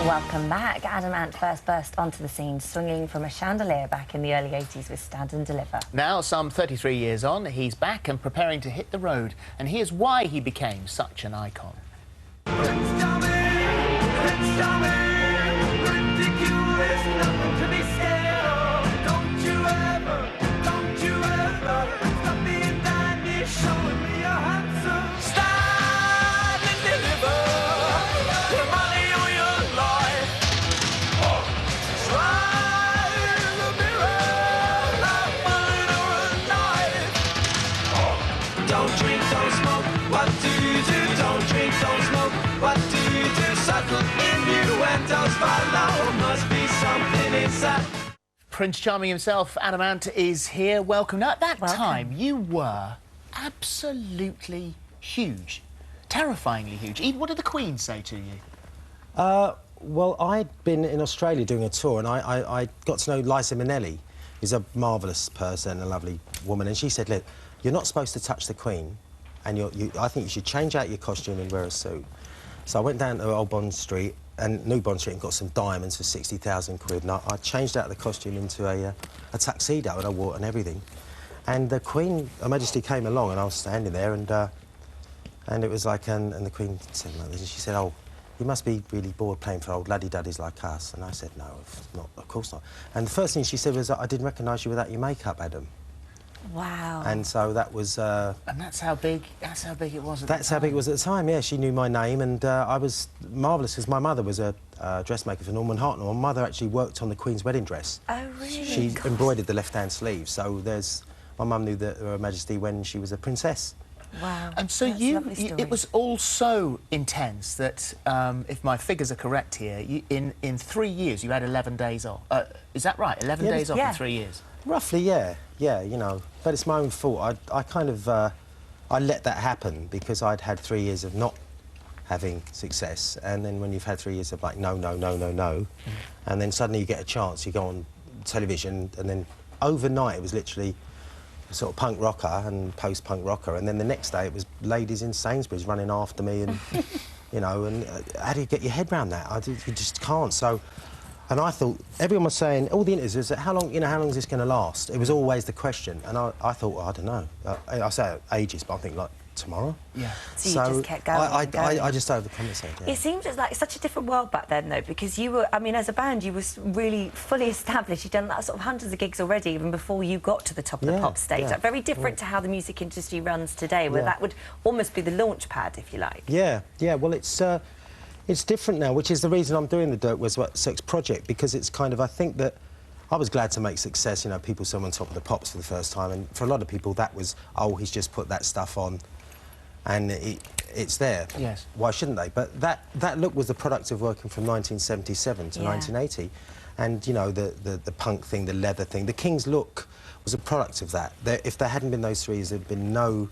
Welcome back. Adam Ant first burst onto the scene swinging from a chandelier back in the early 80s with Stand and Deliver. Now, some 33 years on, he's back and preparing to hit the road. And here's why he became such an icon. Don't drink, don't smoke, what do you do? Don't drink, don't smoke, what do you do? Subtle innuendos follow, must be something inside. Prince Charming himself, Adam Ant, is here. Welcome. Now, at that time, you were absolutely huge, terrifyingly huge. Even, what did the Queen say to you? Well, I'd been in Australia doing a tour, and I got to know Liza Minnelli, who's a marvellous person, a lovely woman, and she said, look, you're not supposed to touch the Queen, and I think you should change out your costume and wear a suit. So I went down to Old Bond Street, and New Bond Street, and got some diamonds for 60,000 quid, and I changed out the costume into a tuxedo, and I wore it and everything. And the Queen, Her Majesty, came along, and I was standing there, and it was like, and the Queen said like this, and she said, oh, you must be really bored playing for old laddie-daddies like us. And I said, no, not, of course not. And the first thing she said was, I didn't recognise you without your makeup, Adam. Wow. And so that was... and that's how big it was at the time. That's how big it was at the time, yeah. She knew my name, and I was marvellous, because my mother was a dressmaker for Norman Hartnell. My mother actually worked on the Queen's wedding dress. Oh, really? She embroidered the left-hand sleeve, so there's... My mum knew Her Majesty when she was a princess. Wow. And so it was all so intense that, if my figures are correct here, in 3 years you had 11 days off. Is that right? 11 days off in 3 years? Roughly, yeah. Yeah, you know. But it's my own fault. I kind of... I let that happen because I'd had 3 years of not having success, and then when you've had 3 years of, like, no, no, no, no, no, and then suddenly you get a chance, you go on television, and then overnight it was literally... sort of punk rocker and post-punk rocker, and then the next day it was ladies in Sainsbury's running after me, and you know, and how do you get your head around that? You just can't. So, and I thought everyone was saying, all the interviews was, how long is this going to last? It was always the question, and I thought, well, I don't know. I say ages, but I think like tomorrow. Yeah. So you just kept going. I just overcompensated. Yeah. It seems like such a different world back then, though, because you were, I mean, as a band, you were really fully established. You'd done that sort of hundreds of gigs already, even before you got to the top of the pop stage. Like, very different to how the music industry runs today, where that would almost be the launch pad, if you like. Yeah, yeah. Well, it's different now, which is the reason I'm doing the Dirk Wears White Sox project, because it's kind of, I think that I was glad to make success. You know, people saw him on Top of the Pops for the first time, and for a lot of people that was, oh, he's just put that stuff on. And it's there. Yes. Why shouldn't they? But that look was the product of working from 1977 to 1980. And, you know, the punk thing, the leather thing, the King's look was a product of that. If there hadn't been those 3 years, there'd been no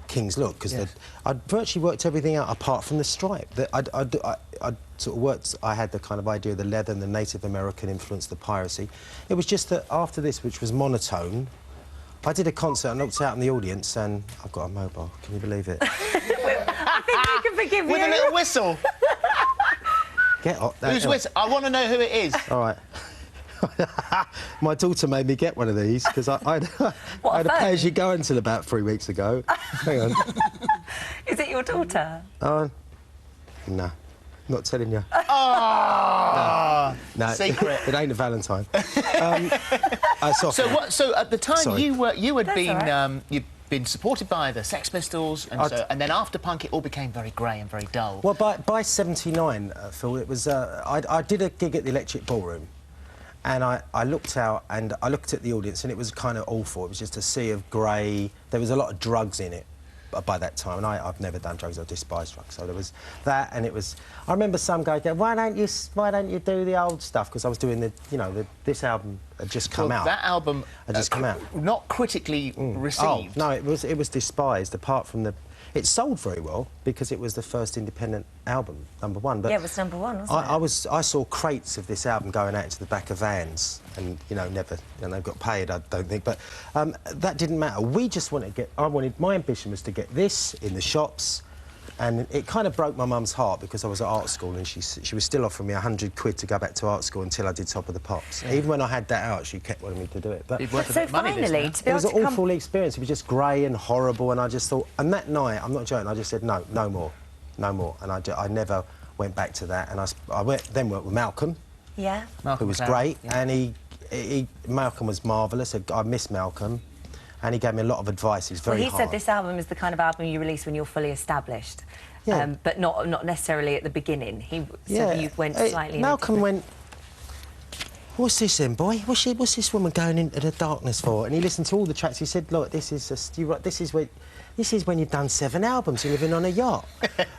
King's look, because I'd virtually worked everything out apart from the stripe. I'd sort of worked, I had the kind of idea of the leather and the Native American influence, the piracy. It was just that after this, which was monotone, I did a concert and looked out in the audience, and I've got a mobile. Can you believe it? I think I can forgive you. With a little whistle. Get up. Whose whistle? I want to know who it is. All right. My daughter made me get one of these, because I had a pay-as-you-go until about 3 weeks ago. Hang on. Is it your daughter? No. Not telling you. Oh! No, secret. It ain't a Valentine. So at the time you'd been supported by the Sex Pistols, and then after punk it all became very grey and very dull. Well, by '79, Phil, it was I did a gig at the Electric Ballroom, and I looked out and I looked at the audience, and it was kind of awful. It was just a sea of grey. There was a lot of drugs in it by that time, and I've never done drugs. I despise drugs. So there was that, and it was. I remember some guy going, "Why don't you do the old stuff?" Because I was doing this album had just come out. That album had just come out. Not critically received. Oh no, it was despised. Apart from it sold very well because it was the first independent album, #1. But yeah, it was #1, wasn't it? I saw crates of this album going out into the back of vans, and never, got paid, I don't think. But that didn't matter. We just wanted to get. My ambition was to get this in the shops, And it kind of broke my mum's heart because I was at art school and she was still offering me 100 quid to go back to art school until I did Top of the Pops. Yeah. Even when I had that out, she kept wanting me to do it. But so finally, to be it able was to an awful experience. It was just grey and horrible, and I just thought... And that night, I'm not joking, I just said, no, no more, no more. And I never went back to that. And I then worked with Malcolm, who was great, and Malcolm was marvellous. I miss Malcolm. And he gave me a lot of advice. He's very hard. He said this album is the kind of album you release when you're fully established, but not necessarily at the beginning. He said you went slightly... Malcolm went, what's this then, boy? What's this woman going into the darkness for? And he listened to all the tracks. He said, look, this is when you've done 7 albums, you're living on a yacht.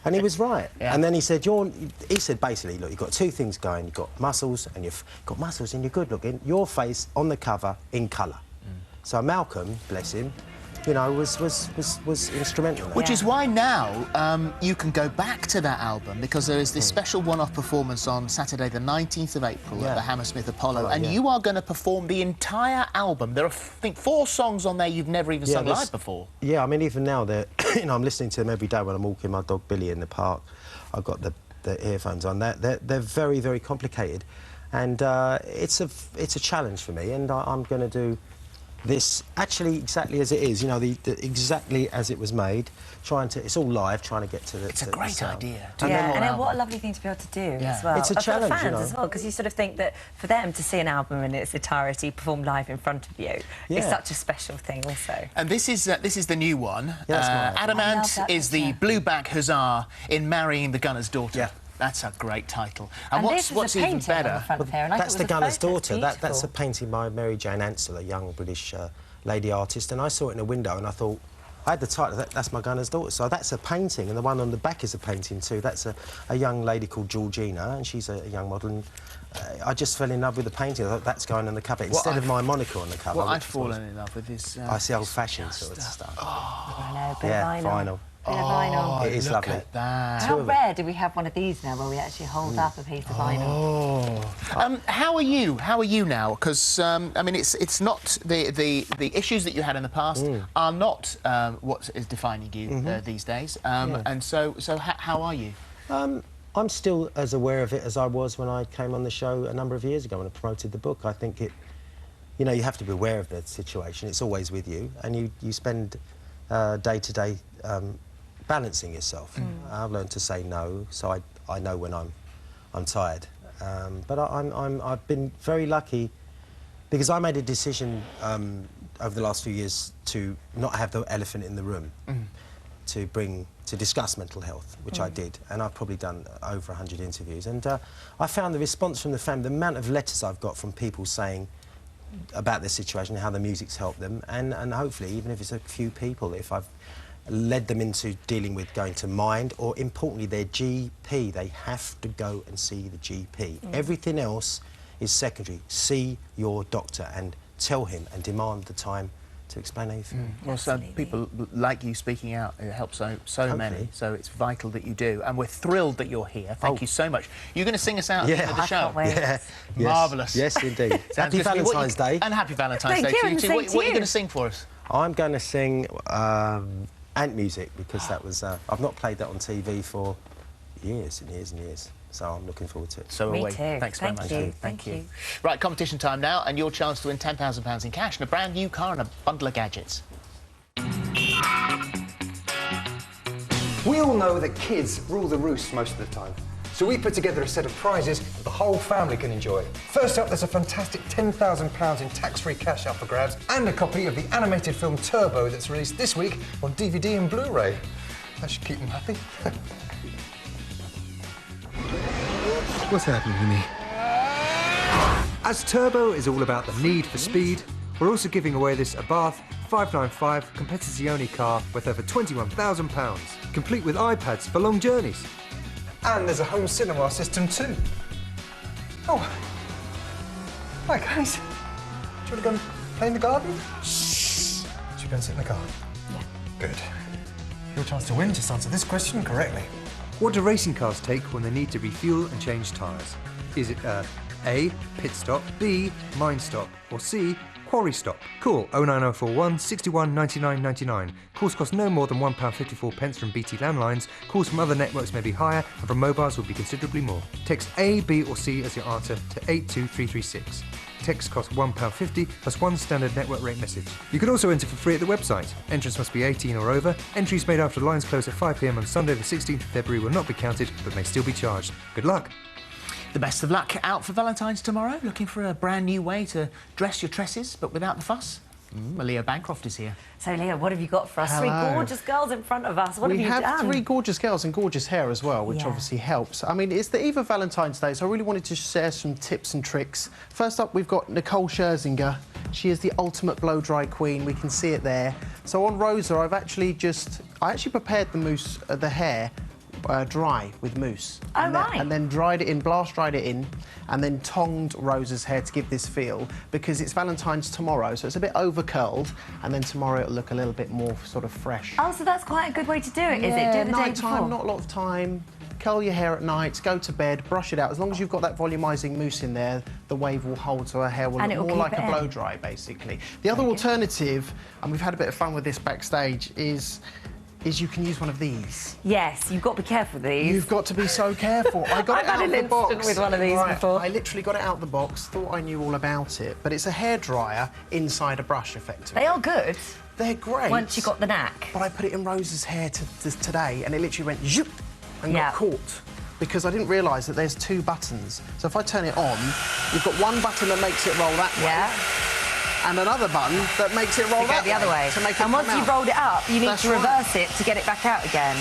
And he was right. Yeah. And then he said, he said basically, look, you've got 2 things going. You've got muscles and you've got muscles and you're good looking. Your face on the cover in colour. So Malcolm, bless him, you know, was instrumental in that. Which is why now you can go back to that album, because there is this special one-off performance on Saturday the 19th of April at the Hammersmith Apollo, and you are going to perform the entire album. There are, I think, 4 songs on there you've never even sung live before. Yeah, I mean, even now, you know, I'm listening to them every day when I'm walking my dog Billy in the park. I've got the earphones on. They're very, very complicated, and it's a challenge for me, and I'm going to do this actually exactly as it is, you know, exactly as it was made. It's all live, trying to get to the... It's a great idea. And what a lovely thing to be able to do as well. It's a challenge, for fans as well, because you sort of think that for them to see an album in its entirety performed live in front of you is such a special thing also. And this is the new one. Adamant is the blueback hussar in Marrying the Gunner's Daughter. Yeah. That's a great title. And what's even better... That's The Gunner's Daughter. That's a painting by Mary Jane Ansell, a young British lady artist, and I saw it in a window and I thought, I had the title, that's my gunner's daughter. So that's a painting, and the one on the back is a painting too. That's a young lady called Georgina, and she's a young model. And, I just fell in love with the painting. I thought that's going on the cover instead of my moniker on the cover. Well, I've fallen in love with this. I see old-fashioned sort of stuff. I know, vinyl. Oh, it is lovely. At that. How rare do we have one of these now where we actually hold up a piece of vinyl? How are you? How are you now? Because I mean, it's not the issues that you had in the past are not what is defining you these days. And so how are you? I'm still as aware of it as I was when I came on the show a number of years ago when I promoted the book. I think you know, you have to be aware of the situation. It's always with you, and you spend day to day balancing yourself. I've learned to say no, so I know when I'm tired. But I've been very lucky because I made a decision over the last few years to not have the elephant in the room, to discuss mental health, which I did, and I've probably done over 100 interviews. And I found the response from the family, the amount of letters I've got from people saying about their situation, how the music's helped them, and hopefully, even if it's a few people, if I've led them into dealing with going to Mind, or importantly their GP. They have to go and see the GP. Everything else is secondary. See your doctor and tell him and demand the time to explain how you feel. Well, so people like you speaking out, it helps so many, so it's vital that you do, and we're thrilled that you're here. Thank you so much. You're going to sing us out at the end of the show? Yeah. Marvellous. Yes, indeed. Happy Valentine's Day. And happy Valentine's Day to you too. What are you going to sing for us? I'm going to sing Ant Music, because that was... I've not played that on TV for years and years and years. So I'm looking forward to it. So Me are we. too. Thanks very much. Thank you. Right, competition time now, and your chance to win £10,000 in cash and a brand new car and a bundle of gadgets. We all know that kids rule the roost most of the time. So we put together a set of prizes that the whole family can enjoy. First up, there's a fantastic £10,000 in tax-free cash up for grabs, and a copy of the animated film Turbo that's released this week on DVD and Blu-ray. That should keep them happy. What's happening to me? As Turbo is all about the need for speed, we're also giving away this Abarth 595 Competizione car worth over £21,000, complete with iPads for long journeys. And there's a home cinema system too. Oh, hi guys. Do you want to go and play in the garden? Shh. Should we go and sit in the car? Yeah. Good. Your chance to win, just answer this question correctly. What do racing cars take when they need to refuel and change tyres? Is it A, pit stop, B, mine stop, or C, Quarry Stop. Call 09041 61 99 99. Calls cost no more than £1.54 from BT landlines. Calls from other networks may be higher, and from mobiles will be considerably more. Text A, B or C as your answer to 82336. Text costs £1.50 plus one standard network rate message. You can also enter for free at the website. Entrance must be 18 or over. Entries made after lines close at 5 p.m. on Sunday the 16th of February will not be counted but may still be charged. Good luck. The best of luck out for Valentine's tomorrow. Looking for a brand new way to dress your tresses, but without the fuss? Well, Leo Bancroft is here. So, Leo, what have you got for us? Hello. 3 gorgeous girls in front of us. What have you done? We have 3 gorgeous girls and gorgeous hair as well, which obviously helps. I mean, it's the eve of Valentine's Day, so I really wanted to share some tips and tricks. First up, we've got Nicole Scherzinger. She is the ultimate blow-dry queen. We can see it there. So on Rosa, I actually prepared the mousse, the hair, dry with mousse. Oh, right. And then dried it in, blast dried it in, and then tonged Rosa's hair to give this feel, because it's Valentine's tomorrow, so it's a bit over-curled, and then tomorrow it'll look a little bit more sort of fresh. Oh, so that's quite a good way to do it, is it? Do it the day night time, before? not a lot of time. Curl your hair at night, go to bed, brush it out. As long as you've got that volumizing mousse in there, the wave will hold, so her hair will look more like a blow dry, basically. The other alternative, and we've had a bit of fun with this backstage, is you can use one of these. Yes, you've got to be careful with these. You've got to be so careful. I got it out of the box. I've had an incident with one of these before. I literally got it out of the box, thought I knew all about it, but it's a hairdryer inside a brush, effectively. They are good. They're great. Once you got the knack. But I put it in Rose's hair today, and it literally went zoop and got caught. Because I didn't realise that there's 2 buttons. So if I turn it on, you've got one button that makes it roll that way. And another button that makes it roll that the other way. To make it and once you've rolled it up, you need to reverse it to get it back out again.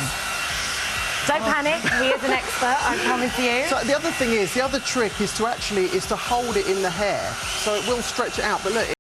Don't panic, he is an expert, I promise you. So the other thing is, the other trick is to hold it in the hair, so it will stretch it out. But look,